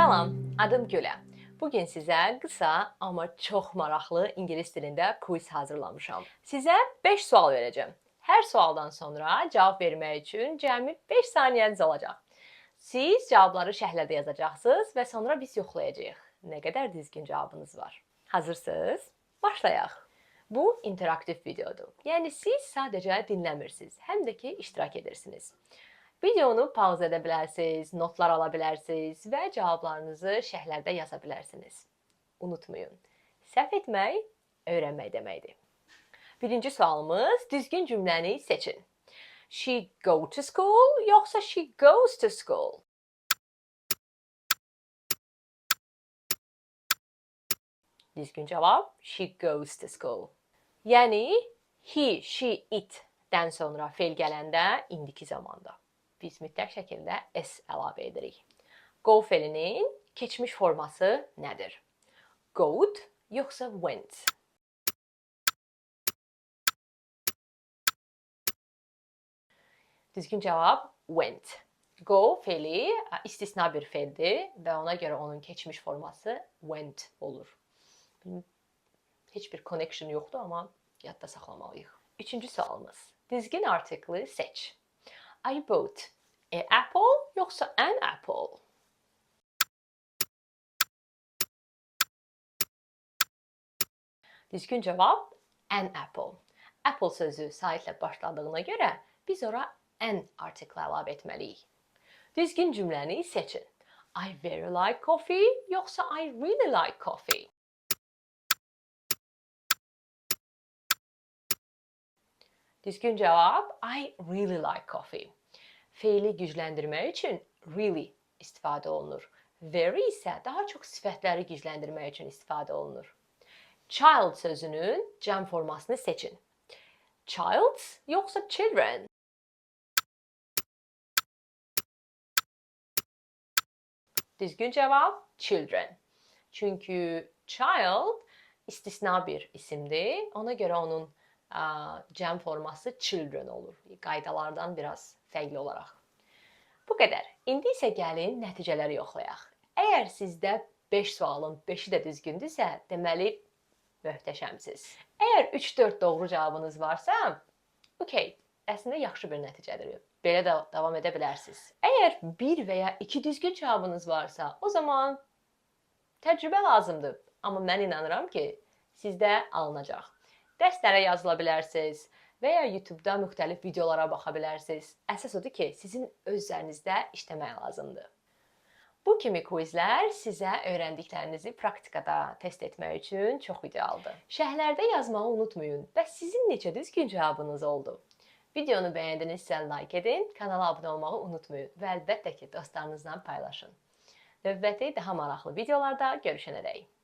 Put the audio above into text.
Salam, adım Gülə. Bugün sizə qısa, amma çox maraqlı ingilis dilində quiz hazırlamışam. Sizə 5 sual verəcəm. Hər sualdan sonra cavab vermək üçün cəmi 5 saniyəniz olacaq. Siz cavabları şəhərdə yazacaqsınız və sonra biz yoxlayacağıq. Nə qədər düzgün cavabınız var. Hazırsınız? Başlayaq. Bu interaktiv videodur. Yəni siz sadəcə dinləmirsiniz, həm də ki iştirak edirsiniz. Videonu pauza edə bilərsiniz, notlar ala bilərsiniz və cavablarınızı şərhlərdə yaza bilərsiniz. Unutmayın, səhv etmək öyrənmək deməkdir. Birinci sualımız, düzgün cümləni seçin. She go to school yoxsa she goes to school? Düzgün cavab, she goes to school. Yəni, he, she, it-dən sonra fe'l gələndə indiki zamanda. Biz mütləq şəkildə s əlavə edirik. Go fe'linin keçmiş forması nədir? Go'd yoxsa went? Düzgün cavab went. Go fe'li istisna bir fe'ldir və ona görə onun keçmiş forması went olur. Heç bir connection yoxdur, amma yadda saxlamalıyıq. Üçüncü sualımız. Düzgün artiklı seç. I bought an apple yoxsa an apple? Düzgün cavab an apple. Apple sözü saitlə başladığına görə biz ora an artiklı əlavə etməliyik. Düzgün cümləni seçin. I very like coffee yoxsa I really like coffee? Düzgün cavab I really like coffee. Fe'li gücləndirmək üçün really istifadə olunur. Very isə daha çox sifətləri gücləndirmək üçün istifadə olunur. Child sözünün cəm formasını seçin. Childs yoxsa children? Düzgün cavab children. Çünki child istisna bir isimdir. Ona görə onun cəm forması children olur. Qaydalardan biraz fərqli olaraq. Bu qədər. İndi isə gəlin nəticələri yoxlayaq. Əgər sizdə 5 sualın 5-i də düzgündürsə, deməli möhtəşəmsiz. Əgər 3-4 doğru cavabınız varsa, okey, əslində yaxşı bir nəticədir. Belə də davam edə bilərsiniz. Əgər 1 və ya 2 düzgün cavabınız varsa, o zaman təcrübə lazımdır. Amma mən inanıram ki, sizdə alınacaq. Dərslərə yazıla bilərsiniz və ya YouTube-da müxtəlif videolara baxa bilərsiniz. Əsas odur ki, sizin öz üzərinizdə işləmək lazımdır. Bu kimi quizlər sizə öyrəndiklərinizi praktikada test etmək üçün çox idealdır. Şərhlərdə yazmağı unutmayın və sizin neçə düzgün cavabınız oldu. Videonu bəyəndinizsə like edin, kanala abunə olmağı unutmayın və əlbəttə ki, dostlarınızla paylaşın. Növbəti daha maraqlı videolarda görüşənədək.